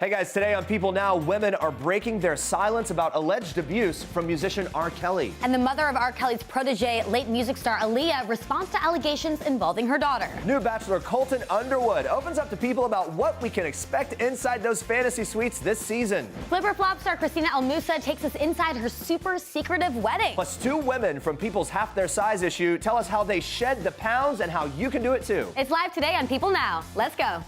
Hey guys, today on People Now, women are breaking their silence about alleged abuse from musician R. Kelly. And the mother of R. Kelly's protege, late music star Aaliyah, responds to allegations involving her daughter. New Bachelor Colton Underwood opens up to people about what we can expect inside those fantasy suites this season. Flipper Flop star Christina El Moussa takes us inside her super secretive wedding. Plus, two women from People's Half Their Size issue tell us how they shed the pounds and how you can do it too. It's live today on People Now. Let's go.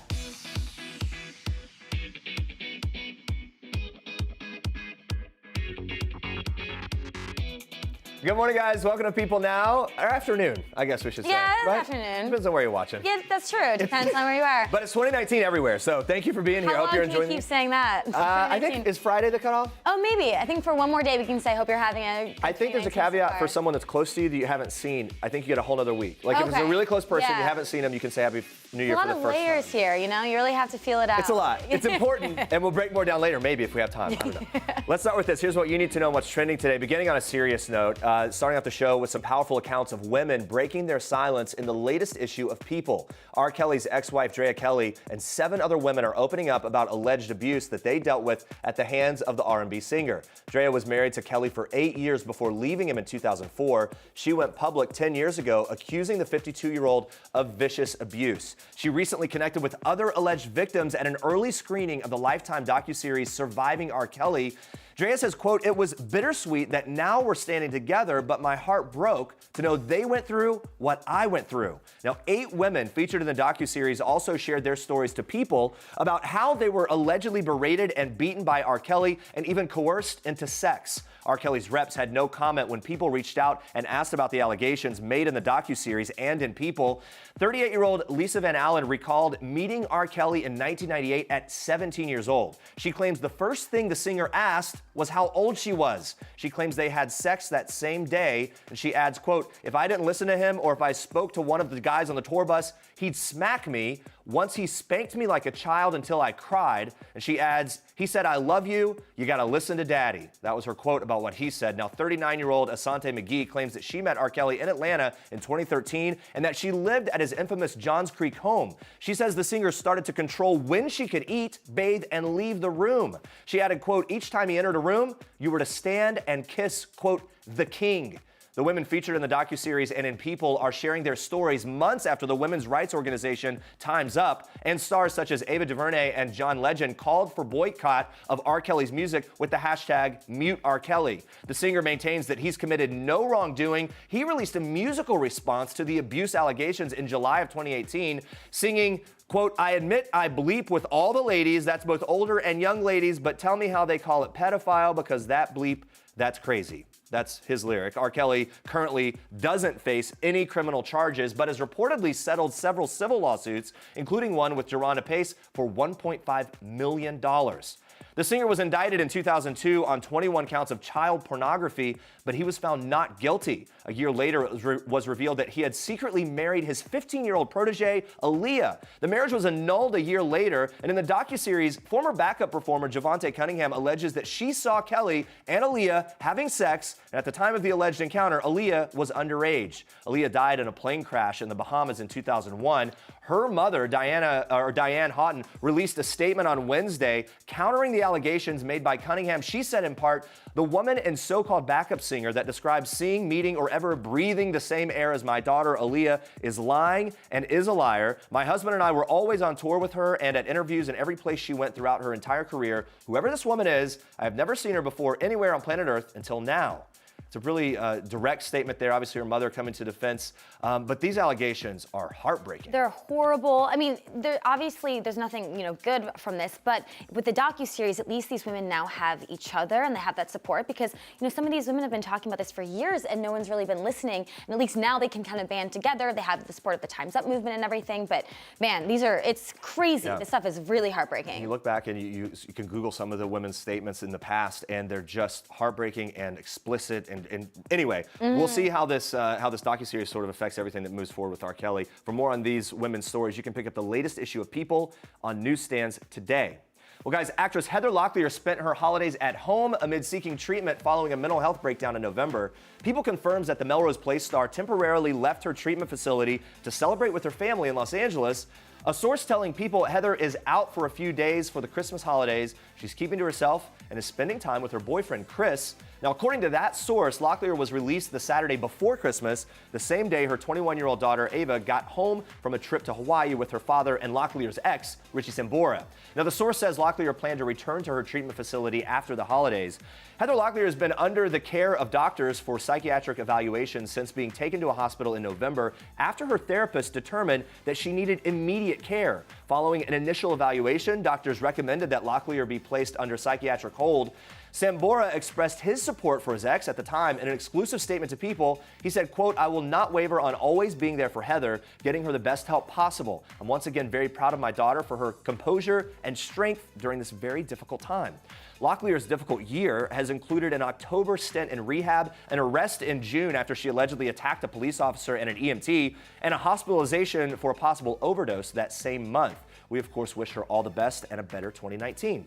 Good morning, guys. Welcome to People Now. Or afternoon, I guess we should say. Yeah, it's right? afternoon. Depends on where you're watching. Yeah, that's true. Depends on where you are. But it's 2019 everywhere, so thank you for being here. How I hope long you're can enjoying you keep saying that? I think, is Friday the cutoff? Oh, maybe. I think for one more day we can say, hope you're having a I think there's a caveat for someone that's close to you that you haven't seen. I think you get a whole other week. Like if it's a really close person, you haven't seen them, you can say Happy New Year for the first time. A lot of layers here, you know? You really have to feel it out. It's a lot. It's important, and we'll break more down later, maybe, if we have time. I don't know. Let's start with this. Here's what you need to know and what's trending today. Beginning on a serious note, starting off the show with some powerful accounts of women breaking their silence in the latest issue of People. R. Kelly's ex-wife, Andrea Kelly, and 7 other women are opening up about alleged abuse that they dealt with at the hands of the R&B singer. Andrea was married to Kelly for 8 years before leaving him in 2004. She went public 10 years ago, accusing the 52-year-old of vicious abuse. She recently connected with other alleged victims at an early screening of the Lifetime docuseries Surviving R. Kelly. Andrea says, quote, "It was bittersweet that now we're standing together, but my heart broke to know they went through what I went through." Now, 8 women featured in the docuseries also shared their stories to People about how they were allegedly berated and beaten by R. Kelly and even coerced into sex. R. Kelly's reps had no comment when People reached out and asked about the allegations made in the docuseries and in People. 38-year-old Lisa Van Allen recalled meeting R. Kelly in 1998 at 17 years old. She claims the first thing the singer asked was how old she was. She claims they had sex that same day, and she adds, quote, "If I didn't listen to him or if I spoke to one of the guys on the tour bus, he'd smack me. Once he spanked me like a child until I cried." And she adds, "He said, 'I love you. You gotta listen to daddy.'" That was her quote about what he said. Now, 39-year-old Asante McGee claims that she met R. Kelly in Atlanta in 2013 and that she lived at his infamous Johns Creek home. She says the singer started to control when she could eat, bathe, and leave the room. She added, quote, "Each time he entered a room, you were to stand and kiss, quote, the king." The women featured in the docuseries and in People are sharing their stories months after the women's rights organization Time's Up, and stars such as Ava DuVernay and John Legend called for boycott of R. Kelly's music with the hashtag #MuteRKelly. The singer maintains that he's committed no wrongdoing. He released a musical response to the abuse allegations in July of 2018, singing, quote, "I admit I bleep with all the ladies, that's both older and young ladies, but tell me how they call it pedophile because that bleep, that's crazy." That's his lyric. R. Kelly currently doesn't face any criminal charges, but has reportedly settled several civil lawsuits, including one with Jerronda Pace for $1.5 million. The singer was indicted in 2002 on 21 counts of child pornography, but he was found not guilty. A year later, it was revealed that he had secretly married his 15-year-old protege, Aaliyah. The marriage was annulled a year later, and in the docuseries, former backup performer Javante Cunningham alleges that she saw Kelly and Aaliyah having sex, and at the time of the alleged encounter, Aaliyah was underage. Aaliyah died in a plane crash in the Bahamas in 2001. Her mother, Diane Houghton, released a statement on Wednesday countering the allegations made by Cunningham. She said in part, "The woman and so-called backup singer that describes seeing, meeting, or ever breathing the same air as my daughter Aaliyah is lying and is a liar. My husband and I were always on tour with her and at interviews in every place she went throughout her entire career. Whoever this woman is, I have never seen her before anywhere on planet Earth until now." It's a really direct statement there. Obviously, her mother coming to defense. But these allegations are heartbreaking. They're horrible. I mean, obviously, there's nothing, good from this. But with the docuseries, at least these women now have each other and they have that support because, some of these women have been talking about this for years and no one's really been listening. And at least now they can kind of band together. They have the support of the Time's Up movement and everything. But man, it's crazy. Yeah. This stuff is really heartbreaking. And you look back and you can Google some of the women's statements in the past and they're just heartbreaking and explicit. And anyway, we'll see how this docuseries sort of affects everything that moves forward with R. Kelly. For more on these women's stories, you can pick up the latest issue of People on newsstands today. Well, guys, actress Heather Locklear spent her holidays at home amid seeking treatment following a mental health breakdown in November. People confirms that the Melrose Place star temporarily left her treatment facility to celebrate with her family in Los Angeles. A source telling People Heather is out for a few days for the Christmas holidays. She's keeping to herself and is spending time with her boyfriend, Chris. Now, according to that source, Locklear was released the Saturday before Christmas, the same day her 21-year-old daughter, Ava, got home from a trip to Hawaii with her father and Locklear's ex, Richie Sambora. Now, the source says Locklear planned to return to her treatment facility after the holidays. Heather Locklear has been under the care of doctors for psychiatric evaluation since being taken to a hospital in November after her therapist determined that she needed immediate care. Following an initial evaluation, doctors recommended that Locklear be placed under psychiatric hold. Sambora expressed his support for his ex at the time in an exclusive statement to People. He said, quote, "I will not waver on always being there for Heather, getting her the best help possible. I'm once again very proud of my daughter for her composure and strength during this very difficult time." Locklear's difficult year has included an October stint in rehab, an arrest in June after she allegedly attacked a police officer and an EMT, and a hospitalization for a possible overdose that same month. We, of course, wish her all the best and a better 2019.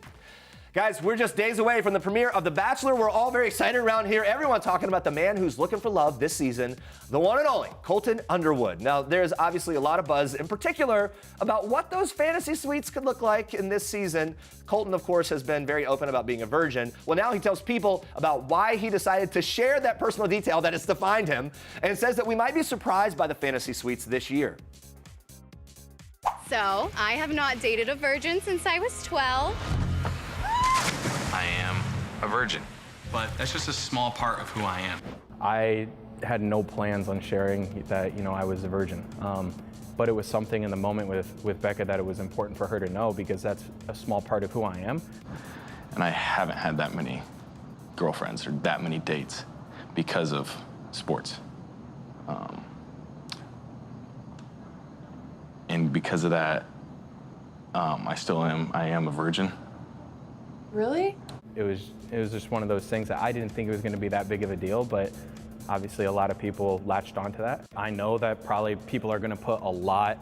Guys, we're just days away from the premiere of The Bachelor. We're all very excited around here. Everyone talking about the man who's looking for love this season, the one and only Colton Underwood. Now, there's obviously a lot of buzz, in particular, about what those fantasy suites could look like in this season. Colton, of course, has been very open about being a virgin. Well, now he tells People about why he decided to share that personal detail that has defined him, and says that we might be surprised by the fantasy suites this year. So, I have not dated a virgin since I was 12. I am a virgin, but that's just a small part of who I am. I had no plans on sharing that, I was a virgin. But it was something in the moment with Becca that it was important for her to know because that's a small part of who I am. And I haven't had that many girlfriends or that many dates because of sports. And because of that, I am a virgin. Really? It was just one of those things that I didn't think it was going to be that big of a deal, but obviously a lot of people latched onto that. I know that probably people are going to put a lot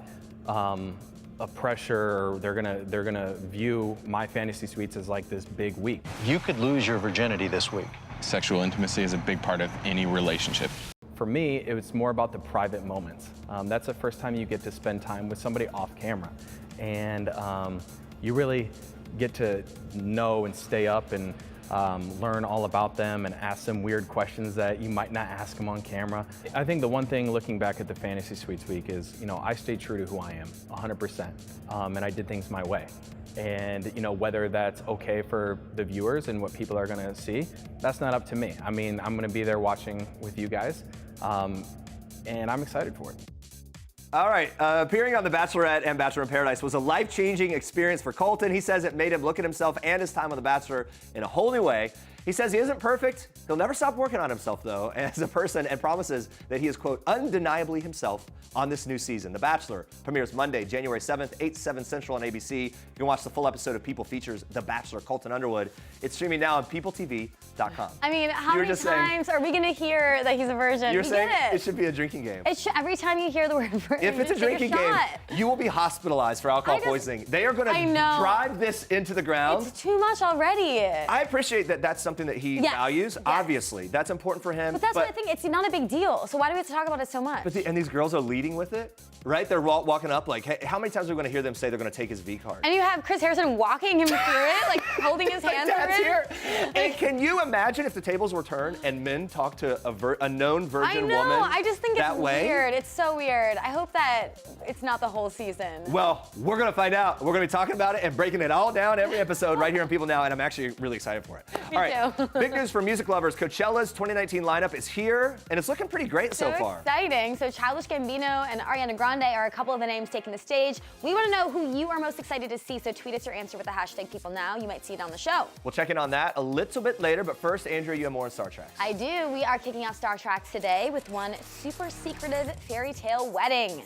of pressure, or they're gonna view my fantasy suites as like this big week. You could lose your virginity this week. Sexual intimacy is a big part of any relationship. For me, it was more about the private moments. That's the first time you get to spend time with somebody off camera, and you really get to know and stay up and learn all about them and ask them weird questions that you might not ask them on camera. I think the one thing looking back at the Fantasy Suites week is, I stayed true to who I am 100%, and I did things my way. And whether that's okay for the viewers and what people are gonna see, that's not up to me. I mean, I'm gonna be there watching with you guys, and I'm excited for it. All right, appearing on The Bachelorette and Bachelor in Paradise was a life-changing experience for Colton. He says it made him look at himself and his time on The Bachelor in a whole new way. He says he isn't perfect. He'll never stop working on himself, though, as a person, and promises that he is, quote, undeniably himself on this new season. The Bachelor premieres Monday, January 7th, 8/7 Central on ABC. You can watch the full episode of People features The Bachelor, Colton Underwood. It's streaming now on PeopleTV.com. I mean, how many times are we going to hear that he's a virgin? You're saying it should be a drinking game. Every time you hear the word virgin, if it's a drinking game, you will be hospitalized for alcohol poisoning. They are going to drive this into the ground. It's too much already. I appreciate that that's something that he values. Yes. Obviously, that's important for him. But that's what I think. It's not a big deal. So why do we have to talk about it so much? But and these girls are leading with it, right? They're walking up like, hey, how many times are we going to hear them say they're going to take his V card? And you have Chris Harrison walking him through it, like holding his hand through it. Here. And can you imagine if the tables were turned and men talked to a known virgin woman? I know. I just think it's weird. It's so weird. I hope that it's not the whole season. Well, we're going to find out. We're going to be talking about it and breaking it all down every episode right here on People Now, and I'm actually really excited for it. Me too. Big news for music lovers. Coachella's 2019 lineup is here, and it's looking pretty great so far. Exciting. So Childish Gambino and Ariana Grande are a couple of the names taking the stage. We want to know who you are most excited to see, so tweet us your answer with the hashtag #PeopleNow. You might see it on the show. We'll check in on that a little bit later, but first, Andrea, you have more on Star Trek. I do. We are kicking off Star Trek today with one super secretive fairy tale wedding.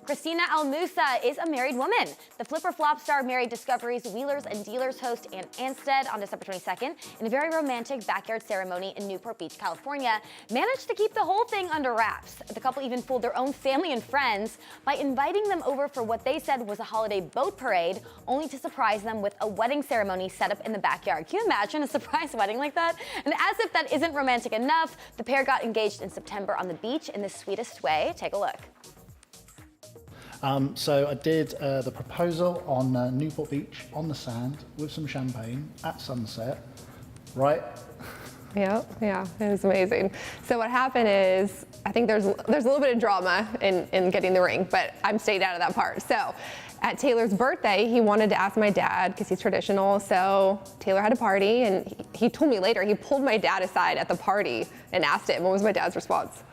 Christina El Moussa is a married woman. The Flipper Flop star married Discovery's Wheelers and Dealers host Ant Anstead on December 22nd in a very romantic backyard ceremony in Newport Beach, California. Managed to keep the whole thing under wraps. The couple even fooled their own family and friends by inviting them over for what they said was a holiday boat parade, only to surprise them with a wedding ceremony set up in the backyard. Can you imagine a surprise wedding like that? And as if that isn't romantic enough, the pair got engaged in September on the beach in the sweetest way. Take a look. So I did the proposal on Newport Beach on the sand with some champagne at sunset, right? Yeah, it was amazing. So what happened is, I think there's a little bit of drama in getting the ring, but I'm stayed out of that part. So at Taylor's birthday, he wanted to ask my dad, because he's traditional, so Taylor had a party, and he told me later, he pulled my dad aside at the party and asked him. What was my dad's response?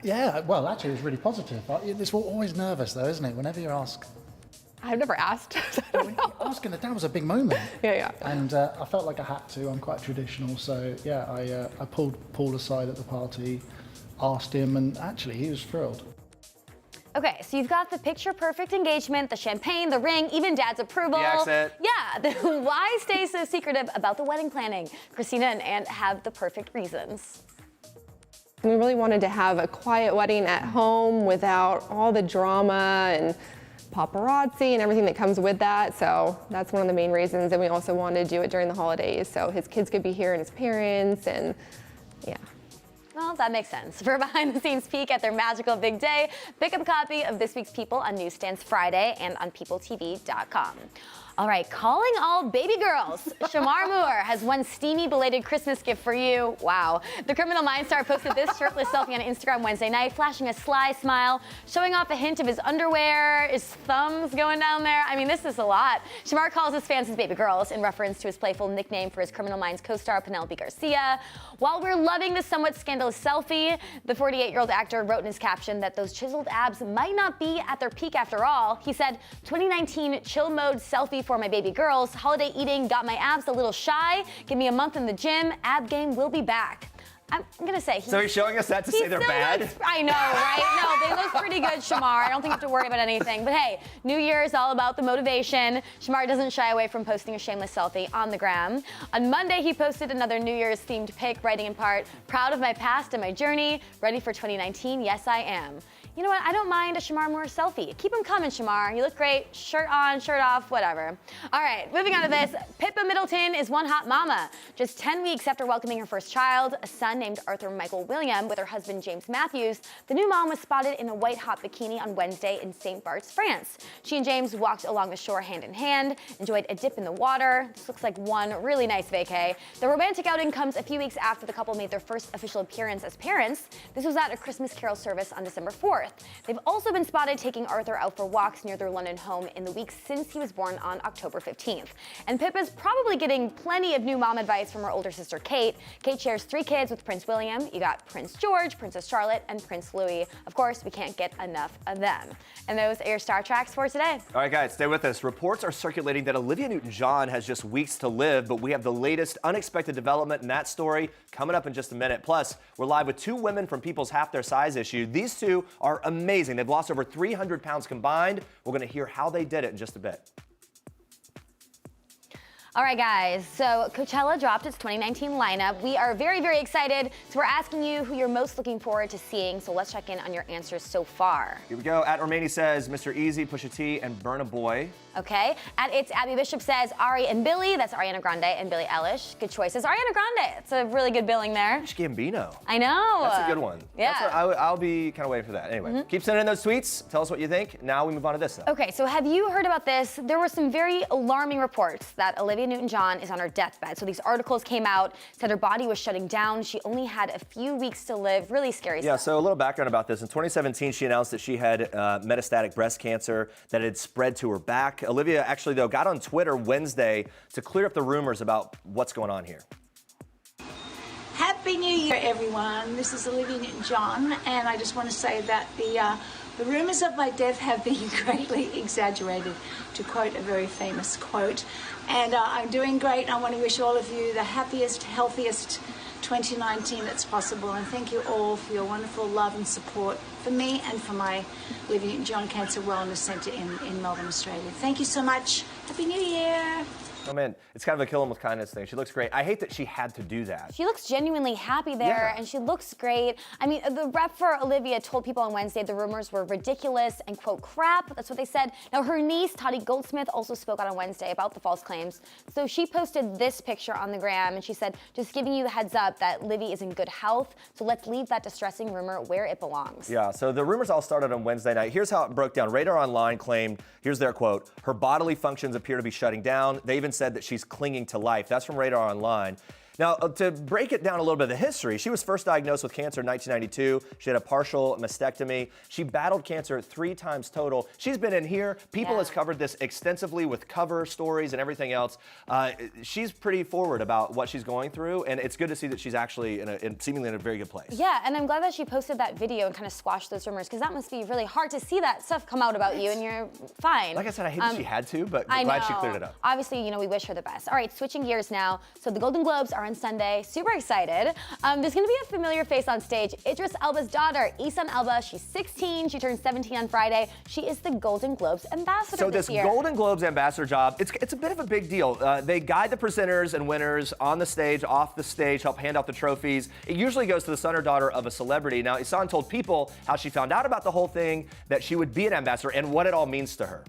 Yeah, well, actually, it was really positive. It's always nervous, though, isn't it? Whenever you ask. I've never asked. Asking the dad was a big moment. Yeah. And I felt like I had to. I'm quite traditional, so yeah, I pulled Paul aside at the party, asked him, and actually, he was thrilled. Okay, so you've got the picture-perfect engagement, the champagne, the ring, even Dad's approval. The accent. Yeah, why stay so secretive about the wedding planning? Christina and Ant have the perfect reasons. We really wanted to have a quiet wedding at home without all the drama and paparazzi and everything that comes with that. So that's one of the main reasons. And we also wanted to do it during the holidays so his kids could be here and his parents, and yeah. Well, that makes sense. For a behind-the-scenes peek at their magical big day, pick up a copy of this week's People on newsstands Friday and on PeopleTV.com. All right, calling all baby girls. Shamar Moore has one steamy belated Christmas gift for you. Wow. The Criminal Minds star posted this shirtless selfie on Instagram Wednesday night, flashing a sly smile, showing off a hint of his underwear, his thumbs going down there. I mean, this is a lot. Shamar calls his fans his baby girls in reference to his playful nickname for his Criminal Minds co-star Penelope Garcia. While we're loving the somewhat scandalous selfie, the 48-year-old actor wrote in his caption that those chiseled abs might not be at their peak after all. He said, 2019 chill mode selfie for my baby girls. Holiday eating got my abs a little shy. Give me a month in the gym. Ab game will be back. I'm gonna say. So he's showing us that to say they're bad? I know, right? No, they look pretty good, Shamar. I don't think you have to worry about anything. But hey, New Year is all about the motivation. Shamar doesn't shy away from posting a shameless selfie on the gram. On Monday, he posted another New Year's themed pic, writing in part, proud of my past and my journey, ready for 2019, yes I am. You know what, I don't mind a Shamar Moore selfie. Keep them coming, Shamar. You look great, shirt on, shirt off, whatever. All right, moving on to this. Pippa Middleton is one hot mama. Just 10 weeks after welcoming her first child, a son named Arthur Michael William, with her husband James Matthews, the new mom was spotted in a white hot bikini on Wednesday in St. Bart's, France. She and James walked along the shore hand in hand, enjoyed a dip in the water. This looks like one really nice vacay. The romantic outing comes a few weeks after the couple made their first official appearance as parents. This was at a Christmas Carol service on December 4th. They've also been spotted taking Arthur out for walks near their London home in the weeks since he was born on October 15th. And Pippa's probably getting plenty of new mom advice from her older sister, Kate. Kate shares 3 kids with Prince William. You got Prince George, Princess Charlotte, and Prince Louis. Of course, we can't get enough of them. And those are your Star Tracks for today. All right, guys, stay with us. Reports are circulating that Olivia Newton-John has just weeks to live, but we have the latest unexpected development in that story coming up in just a minute. Plus, we're live with 2 women from People's Half Their Size issue. These 2 are amazing. They've lost over 300 pounds combined. We're going to hear how they did it in just a bit. All right, guys, so Coachella dropped its 2019 lineup. We are very, very excited. So we're asking you who you're most looking forward to seeing. So let's check in on your answers so far. Here we go. At Romani says Mr. Easy, Pusha T, and Burna Boy. Okay. At It's Abby Bishop says Ari and Billy. That's Ariana Grande and Billie Eilish. Good choices. Ariana Grande. It's a really good billing there. Gambino. I know. That's a good one. Yeah. I'll be kind of waiting for that. Anyway, keep sending in those tweets. Tell us what you think. Now we move on to this, though. Okay, so have you heard about this? There were some very alarming reports that Olivia Newton-John is on her deathbed. So these articles came out, said her body was shutting down. She only had a few weeks to live. Really scary stuff. Yeah, so a little background about this. In 2017, she announced that she had metastatic breast cancer that had spread to her back. Olivia actually, though, got on Twitter Wednesday to clear up the rumors about what's going on here. Happy New Year, everyone. This is Olivia Newton-John, and I just want to say that the rumors of my death have been greatly exaggerated, to quote a very famous quote. And I'm doing great. I want to wish all of you the happiest, healthiest 2019 that's possible. And thank you all for your wonderful love and support for me and for my Olivia Newton-John Cancer Wellness Centre in Melbourne, Australia. Thank you so much. Happy New Year. Oh man, it's kind of a kill 'em with kindness thing. She looks great. I hate that she had to do that. She looks genuinely happy there, Yeah. and she looks great. I mean, the rep for Olivia told people on Wednesday the rumors were ridiculous and, quote, crap. That's what they said. Now, her niece, Toddy Goldsmith, also spoke out on Wednesday about the false claims. So she posted this picture on the gram, and she said, just giving you the heads up that Livy is in good health, so let's leave that distressing rumor where it belongs. Yeah, so the rumors all started on Wednesday night. Here's how it broke down. Radar Online claimed, here's their quote, her bodily functions appear to be shutting down. They even said that she's clinging to life. That's from Radar Online. Now, to break it down a little bit of the history, she was first diagnosed with cancer in 1992. She had a partial mastectomy. She battled cancer 3 times total. She's been in here. People has covered this extensively with cover stories and everything else. She's pretty forward about what she's going through, and it's good to see that she's actually seemingly in a very good place. Yeah, and I'm glad that she posted that video and kind of squashed those rumors, because that must be really hard to see that stuff come out about you and you're fine. Like I said, I hate that she had to, but I I'm glad know. she cleared it up. Obviously, we wish her the best. All right, switching gears now. So the Golden Globes are on Sunday. Super excited. There's going to be a familiar face on stage. Idris Elba's daughter, Easton Elba. She's 16. She turns 17 on Friday. She is the Golden Globes ambassador So this this year. Golden Globes ambassador job, it's a bit of a big deal. They guide the presenters and winners on the stage, off the stage, help hand out the trophies. It usually goes to the son or daughter of a celebrity. Now, Easton told People how she found out about the whole thing, that she would be an ambassador, and what it all means to her.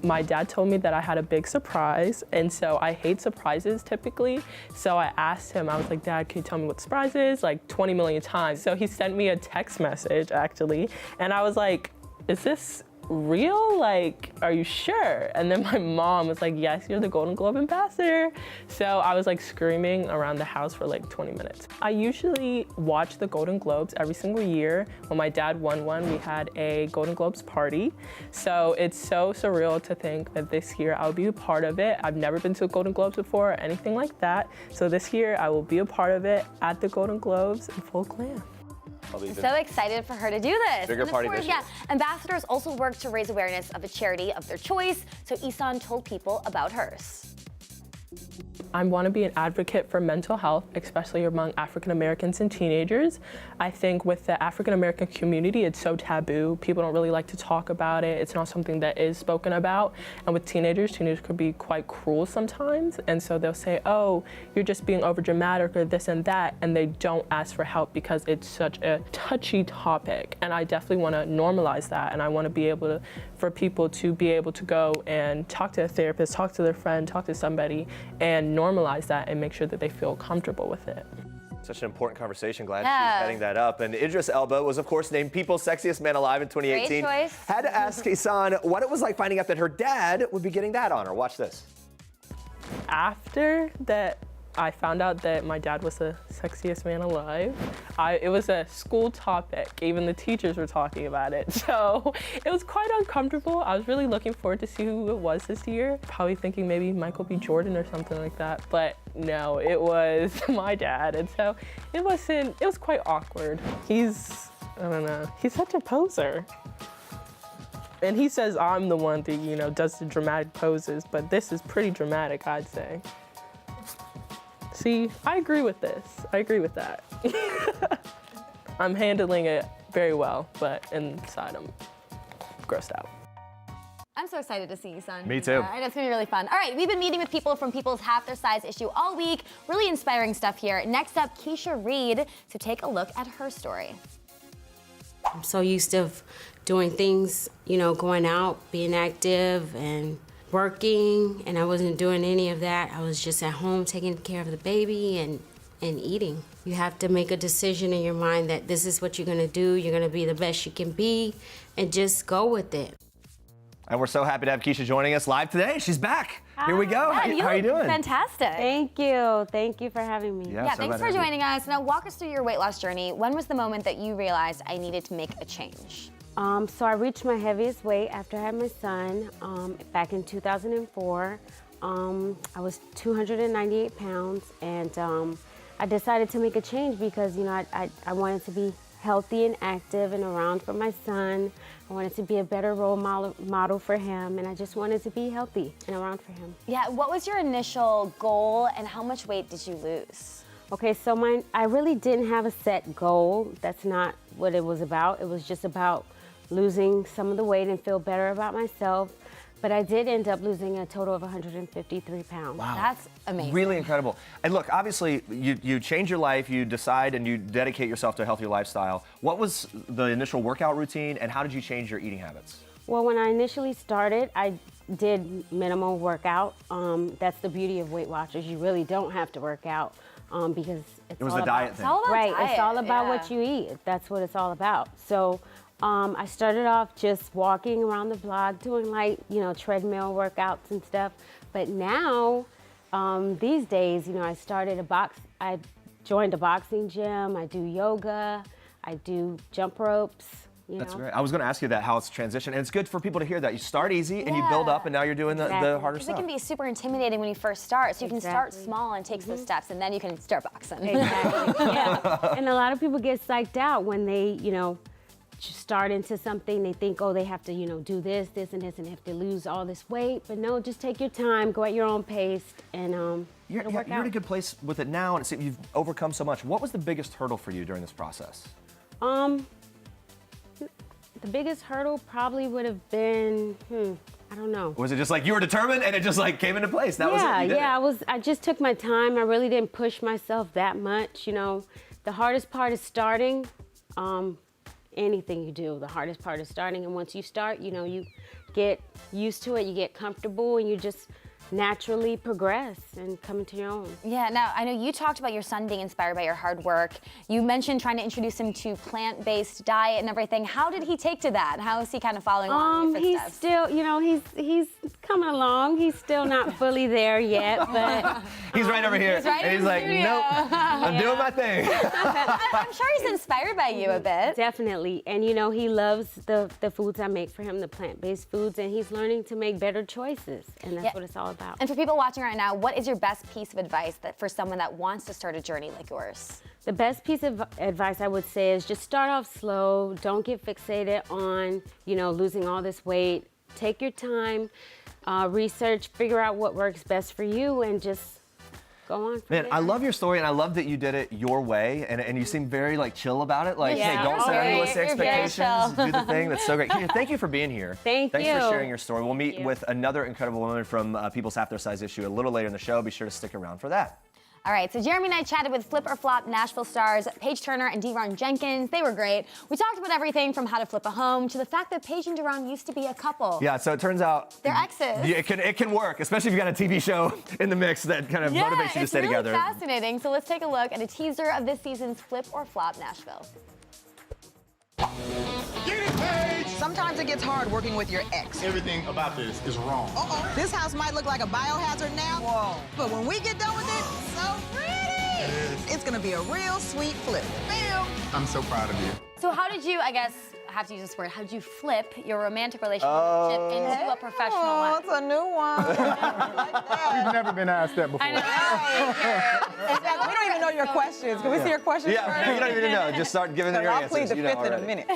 My dad told me that I had a big surprise, and so I hate surprises typically. So I asked him, I was like, Dad, can you tell me what the surprise is? Like 20 million times. So he sent me a text message actually, and I was like, is this real? Like, are you sure? And then my mom was like, yes, you're the Golden Globe ambassador. So I was like screaming around the house for like 20 minutes. I usually watch the Golden Globes every single year. When my dad won one, we had a Golden Globes party. So it's so surreal to think that this year I'll be a part of it. I've never been to a Golden Globes before or anything like that. So this year I will be a part of it at the Golden Globes in full glam. I'm so excited for her to do this. Bigger And of party course, this year. ambassadors also work to raise awareness of a charity of their choice. So Easton told People about hers. I want to be an advocate for mental health, especially among African Americans and teenagers. I think with the African American community, it's so taboo. People don't really like to talk about it. It's not something that is spoken about. And with teenagers could be quite cruel sometimes. And so they'll say, oh, you're just being overdramatic or this and that. And they don't ask for help because it's such a touchy topic. And I definitely want to normalize that. And I want to be able to, for people to be able to go and talk to a therapist, talk to their friend, talk to somebody, and normalize that and make sure that they feel comfortable with it. Such an important conversation. Glad she's heading that up. And Idris Elba was, of course, named People's Sexiest Man Alive in 2018. Great choice. Had to ask Easton what it was like finding out that her dad would be getting that honor. Watch this. After that, I found out that my dad was the sexiest man alive. It was a school topic. Even the teachers were talking about it. So it was quite uncomfortable. I was really looking forward to see who it was this year. Probably thinking maybe Michael B. Jordan or something like that. But no, it was my dad. And so it was quite awkward. I don't know, he's such a poser. And he says I'm the one that, does the dramatic poses, but this is pretty dramatic, I'd say. See, I agree with this. I agree with that. I'm handling it very well, but inside I'm grossed out. I'm so excited to see you, son. Me too. I know it's gonna be really fun. All right, we've been meeting with people from People's Half Their Size issue all week. Really inspiring stuff here. Next up, Keisha Reed. So take a look at her story. I'm so used to doing things, going out, being active and working, and I wasn't doing any of that. I was just at home taking care of the baby and eating. You have to make a decision in your mind that this is what you're gonna do. You're gonna be the best you can be and just go with it. And we're so happy to have Keisha joining us live today. She's back. Here we go. Yeah, How are you doing? Fantastic. Thank you. Thank you for having me. Yeah, thanks for joining us. Now walk us through your weight loss journey. When was the moment that you realized I needed to make a change? So I reached my heaviest weight after I had my son back in 2004. I was 298 pounds, and I decided to make a change because, I wanted to be healthy and active and around for my son. I wanted to be a better role model for him, and I just wanted to be healthy and around for him. Yeah, what was your initial goal, and how much weight did you lose? Okay, so I really didn't have a set goal. That's not what it was about. It was just about losing some of the weight and feel better about myself. But I did end up losing a total of 153 pounds. Wow. That's amazing. Really incredible. And look, obviously, you change your life, you decide and you dedicate yourself to a healthier lifestyle. What was the initial workout routine and how did you change your eating habits? Well, when I initially started, I did minimal workout. That's the beauty of Weight Watchers. You really don't have to work out because it was the diet thing. It's all about right, diet, it's all about what you eat. That's what it's all about. So I started off just walking around the block, doing light, treadmill workouts and stuff. But now, these days, I joined a boxing gym. I do yoga. I do jump ropes. That's great. I was going to ask you that, how it's transitioned. And it's good for people to hear that. You start easy and you build up and now you're doing the harder stuff. It can be super intimidating when you first start. So you can start small and take those steps and then you can start boxing. Exactly. Yeah. And a lot of people get psyched out when they, start into something. They think, oh, they have to, do this, and this, and they have to lose all this weight. But no, just take your time, go at your own pace, and you're in a good place with it now, and you've overcome so much. What was the biggest hurdle for you during this process? The biggest hurdle probably would have been, I don't know. Was it just like you were determined and it just like came into place? That was it? I just took my time. I really didn't push myself that much. The hardest part is starting. Anything you do, the hardest part is starting. And once you start, you get used to it, you get comfortable, and you just naturally progress and come into your own. Yeah, now I know you talked about your son being inspired by your hard work. You mentioned trying to introduce him to plant-based diet and everything. How did he take to that? How is he kind of following along in your footsteps? He's still, he's coming along. He's still not fully there yet, but he's right over here. He's he's like, nope, I'm doing my thing. I'm sure he's inspired by you a bit. Definitely, and he loves the foods I make for him, the plant-based foods, and he's learning to make better choices, and that's what it's all about. And for people watching right now, what is your best piece of advice for someone that wants to start a journey like yours? The best piece of advice I would say is just start off slow. Don't get fixated on, losing all this weight. Take your time, research, figure out what works best for you, and just go on. Man, I love your story, and I love that you did it your way, and you seem very chill about it. Hey, don't set unrealistic expectations. Do the thing. That's so great. Keisha, thank you for being here. Thanks for sharing your story. We'll meet with another incredible woman from People's Half Their Size issue a little later in the show. Be sure to stick around for that. All right, so Jeremy and I chatted with Flip or Flop Nashville stars Paige Turner and Deron Jenkins. They were great. We talked about everything from how to flip a home to the fact that Paige and Deron used to be a couple. Yeah, so it turns out they're exes. It can work, especially if you got a TV show in the mix that kind of motivates you to stay together. Yeah, it's really fascinating. So let's take a look at a teaser of this season's Flip or Flop Nashville. Sometimes it gets hard working with your ex. Everything about this is wrong. This house might look like a biohazard now, but when we get done with it, so pretty. It's gonna be a real sweet flip. Bam! I'm so proud of you. So how did you, I guess, I have to use this word, how did you flip your romantic relationship into a professional one? Oh, it's a new one. Like that. We've never been asked that before. I know. We don't even know your questions. Can we see your questions first? Yeah, you don't even know. Just start giving them your answers. I'll plead the fifth in a minute.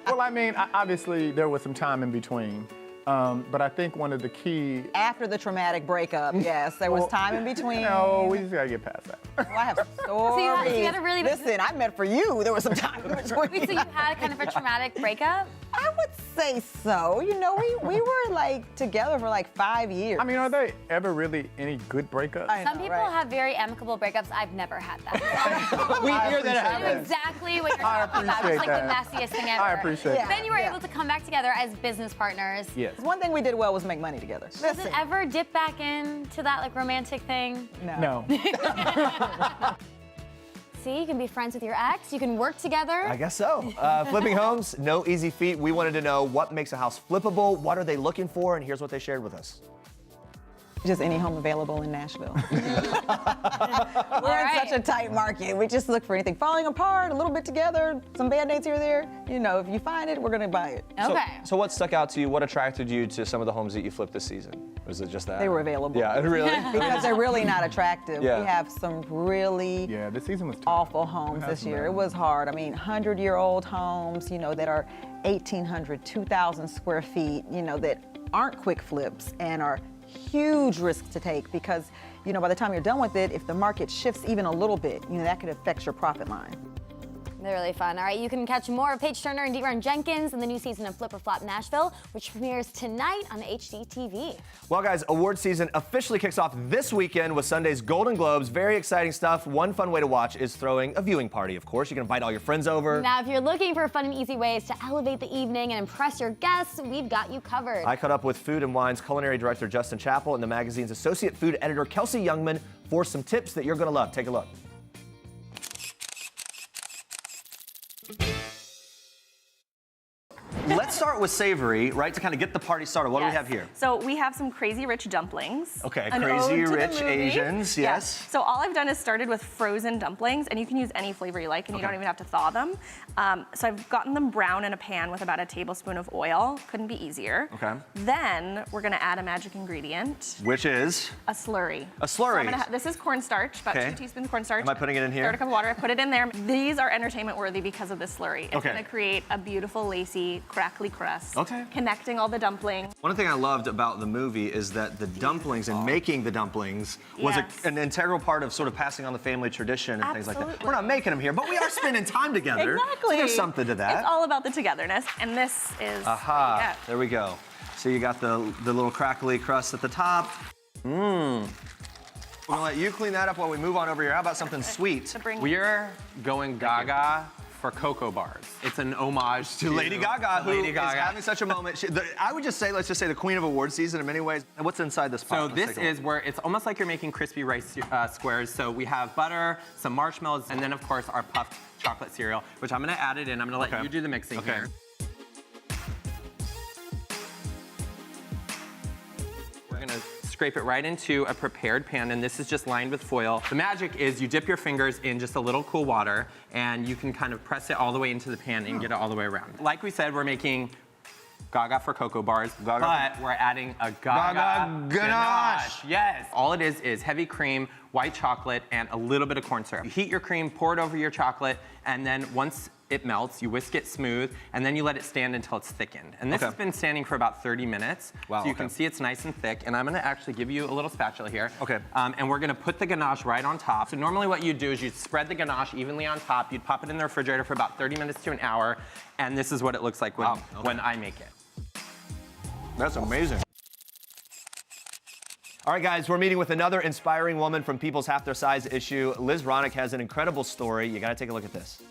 Well, I mean, obviously, there was some time in between. But I think one of the key... After the traumatic breakup, yes, there was time in between. No, we just gotta get past that. Well, I have some stories. So you had a really... Listen, I meant for you, there was some time in between. Wait, so you had kind of a traumatic breakup? I would say so. We were together for 5 years. I mean, are there ever really any good breakups? Some people have very amicable breakups. I've never had that. We hear that. I know exactly what you're talking about. It's like the messiest thing ever. I appreciate that. Then you were able to come back together as business partners. Yes. One thing we did well was make money together. Does it ever dip back into that romantic thing? No. See, you can be friends with your ex. You can work together. I guess so. Flipping homes, no easy feat. We wanted to know what makes a house flippable, what are they looking for, and here's what they shared with us. Just any home available in Nashville. We're in such a tight market. We just look for anything falling apart, a little bit together, some Band-Aids here or there. If you find it, we're gonna buy it. Okay. So what stuck out to you? What attracted you to some of the homes that you flipped this season? Was it just that? They were available. Yeah, really? Because they're really not attractive. Yeah. We have some really this season was awful homes this year. It was hard. I mean, 100-year-old homes, that are 1,800, 2,000 square feet, that aren't quick flips and are huge risk to take because, by the time you're done with it, if the market shifts even a little bit, that could affect your profit line. They're really fun. All right, you can catch more of Paige Turner and De'Ron Jenkins in the new season of Flip or Flop Nashville, which premieres tonight on HGTV. Well, guys, award season officially kicks off this weekend with Sunday's Golden Globes. Very exciting stuff. One fun way to watch is throwing a viewing party, of course. You can invite all your friends over. Now, if you're looking for fun and easy ways to elevate the evening and impress your guests, we've got you covered. I caught up with Food and Wine's culinary director, Justin Chappell, and the magazine's associate food editor, Kelsey Youngman, for some tips that you're going to love. Take a look. Let's start with savory, right, to kind of get the party started. What do we have here? So we have some crazy rich dumplings. Okay, An crazy ode to the rich movie. Asians, Yeah. yes. So all I've done is started with frozen dumplings, and you can use any flavor you like, and you don't even have to thaw them. So I've gotten them brown in a pan with about a tablespoon of oil. Couldn't be easier. Okay. Then we're gonna add a magic ingredient. Which is? A slurry. A slurry. So this is cornstarch, about Okay. 2 teaspoons of cornstarch. Am I putting it in here? Third a cup of water, I put it in there. These are entertainment worthy because of this slurry. It's Okay. gonna create a beautiful, lacy, crackly crust. Okay. Connecting all the dumplings. One thing I loved about the movie is that the dumplings and making the dumplings was Yes. an integral part of sort of passing on the family tradition and things like that. Absolutely. We're not making them here, but we are spending time together. Exactly. So there's something to that. It's all about the togetherness, and this is. Aha, yeah. there we go. So you got the little crackly crust at the top. Mmm. We're gonna let you clean that up while we move on over here. How about something sweet? We're going gaga for cocoa bars. It's an homage To Lady Gaga, who Lady is Gaga. having such a moment. I would just say, let's just say the queen of award season in many ways. And what's inside this pot? So Let's this take a look. is where it's almost like you're making crispy rice squares. So we have butter, some marshmallows, and then of course our puffed chocolate cereal, which I'm gonna add it in. I'm gonna let you do the mixing here. We're gonna scrape it right into a prepared pan, and this is just lined with foil. The magic is you dip your fingers in just a little cool water, and you can kind of press it all the way into the pan and get it all the way around. Like we said, we're making gaga for cocoa bars, but we're adding a gaga ganache. Yes. All it is heavy cream, white chocolate, and a little bit of corn syrup. You heat your cream, pour it over your chocolate, and then once it melts, you whisk it smooth, and then you let it stand until it's thickened. And this has been standing for about 30 minutes. Wow, so you can see it's nice and thick. And I'm gonna actually give you a little spatula here. Okay. And we're gonna put the ganache right on top. So normally what you'd do is you'd spread the ganache evenly on top, you'd pop it in the refrigerator for about 30 minutes to an hour, and this is what it looks like when I make it. That's amazing. All right, guys, we're meeting with another inspiring woman from People's Half Their Size issue. Liz Roenick has an incredible story. You gotta take a look at this.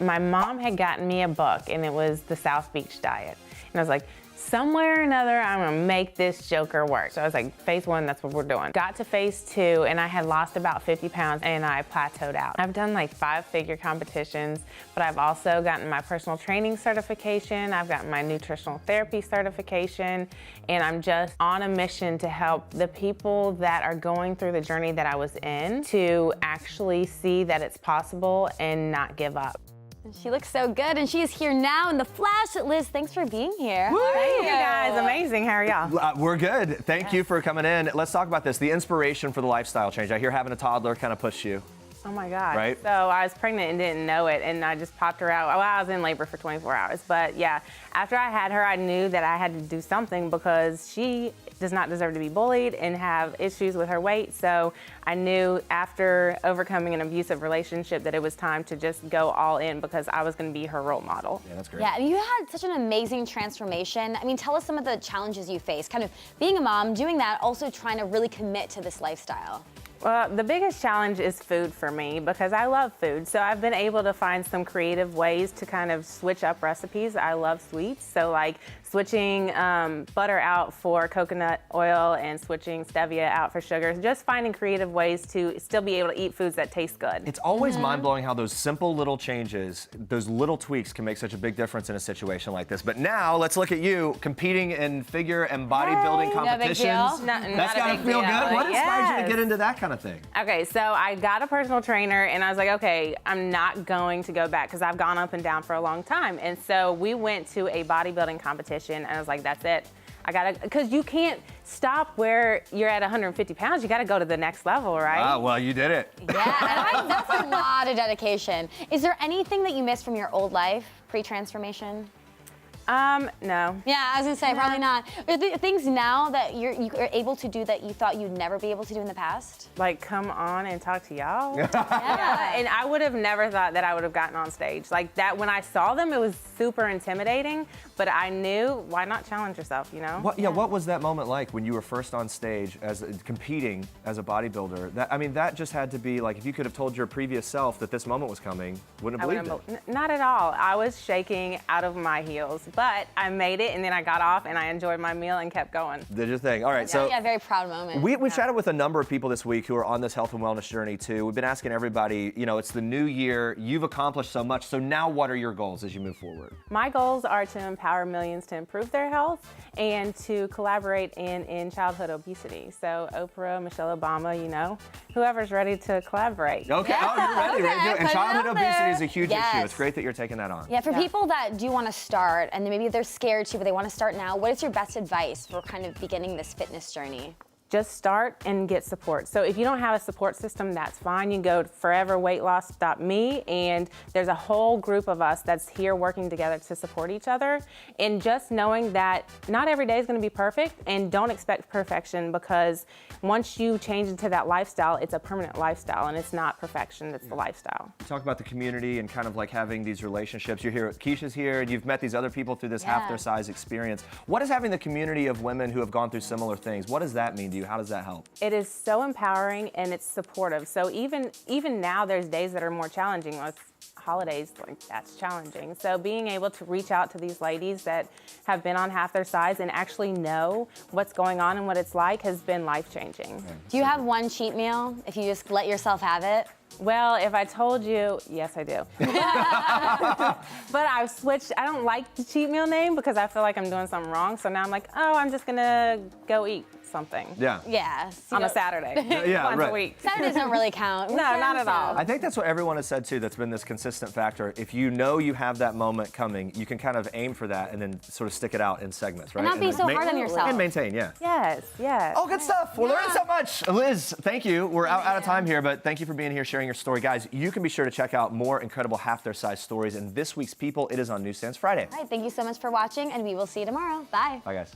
My mom had gotten me a book, and it was the South Beach Diet. And I was like, somewhere or another, I'm gonna make this joker work. So I was like, phase 1, that's what we're doing. Got to phase 2, and I had lost about 50 pounds, and I plateaued out. I've done like 5-figure competitions, but I've also gotten my personal training certification, I've gotten my nutritional therapy certification, and I'm just on a mission to help the people that are going through the journey that I was in to actually see that it's possible and not give up. She looks so good, and she is here now in the flash. Liz, thanks for being here. Thank you guys, amazing. How are y'all? We're good. Thank you for coming in. Let's talk about this, the inspiration for the lifestyle change. I hear having a toddler kind of pushed you. Oh my God. Right? So I was pregnant and didn't know it, and I just popped her out. Well, I was in labor for 24 hours. But yeah, after I had her, I knew that I had to do something because she does not deserve to be bullied and have issues with her weight. So I knew after overcoming an abusive relationship that it was time to just go all in because I was going to be her role model. Yeah, that's great. Yeah, and you had such an amazing transformation. I mean, tell us some of the challenges you faced, kind of being a mom, doing that, also trying to really commit to this lifestyle. Well, the biggest challenge is food for me because I love food. So I've been able to find some creative ways to kind of switch up recipes. I love sweets. So like switching butter out for coconut oil and switching stevia out for sugar. Just finding creative ways to still be able to eat foods that taste good. It's always mind-blowing how those simple little changes, those little tweaks can make such a big difference in a situation like this. But now let's look at you competing in figure and bodybuilding competitions. No big deal. That's gotta feel good. What inspired you to get into that kind of thing? Okay, so I got a personal trainer and I was like, okay, I'm not going to go back because I've gone up and down for a long time. And so we went to a bodybuilding competition and I was like, that's it. I gotta, because you can't stop where you're at 150 pounds. You gotta go to the next level, right? Ah, well, you did it. Yeah, and that's a lot of dedication. Is there anything that you miss from your old life, pre-transformation? No. Yeah, I was gonna say probably not. Are there things now that you're able to do that you thought you'd never be able to do in the past? Like come on and talk to y'all. Yeah. And I would have never thought that I would have gotten on stage. Like that when I saw them, it was super intimidating, but I knew why not challenge yourself, you know? What was that moment like when you were first on stage as competing as a bodybuilder? That just had to be like, if you could have told your previous self that this moment was coming, wouldn't have believed it. Not at all. I was shaking out of my heels, but I made it and then I got off and I enjoyed my meal and kept going. Did your thing. All right, so. Yeah, very proud moment. We've chatted with a number of people this week who are on this health and wellness journey too. We've been asking everybody, it's the new year, you've accomplished so much, so now what are your goals as you move forward? My goals are to empower millions to improve their health and to collaborate in childhood obesity. So Oprah, Michelle Obama, whoever's ready to collaborate. Okay, Yeah, you're ready. okay, And put it childhood out obesity there. is a huge Yes. issue. It's great that you're taking that on. Yeah, for people that do want to start and maybe they're scared to, but they want to start now, what is your best advice for kind of beginning this fitness journey? Just start and get support. So if you don't have a support system, that's fine. You can go to foreverweightloss.me and there's a whole group of us that's here working together to support each other. And just knowing that not every day is going to be perfect and don't expect perfection because once you change into that lifestyle, it's a permanent lifestyle and it's not perfection, it's the lifestyle. Talk about the community and kind of like having these relationships. You're here, Keisha's here, and you've met these other people through this half their size experience. What is having the community of women who have gone through similar things? What does that mean to you? How does that help? It is so empowering and it's supportive. So even now there's days that are more challenging with holidays, like that's challenging. So being able to reach out to these ladies that have been on half their size and actually know what's going on and what it's like has been life-changing. Do you have one cheat meal if you just let yourself have it? Well, if I told you, yes, I do. But I've switched. I don't like the cheat meal name because I feel like I'm doing something wrong. So now I'm like, oh, I'm just gonna go eat something. Yeah. Yeah. On a Saturday. Once a week. Saturdays don't really count. No, not at all. I think that's what everyone has said too, that's been this consistent factor. If you know you have that moment coming, you can kind of aim for that and then sort of stick it out in segments, right? And not be so hard on yourself. And maintain, yeah. Yes, yes. Oh, good stuff. We're learning so much. Liz, thank you. We're out of time here, but thank you for being here, sharing your story. Guys, you can be sure to check out more incredible half their size stories in this week's People. It is on Newsstands Friday. All right, thank you so much for watching, and we will see you tomorrow. Bye. Bye, guys.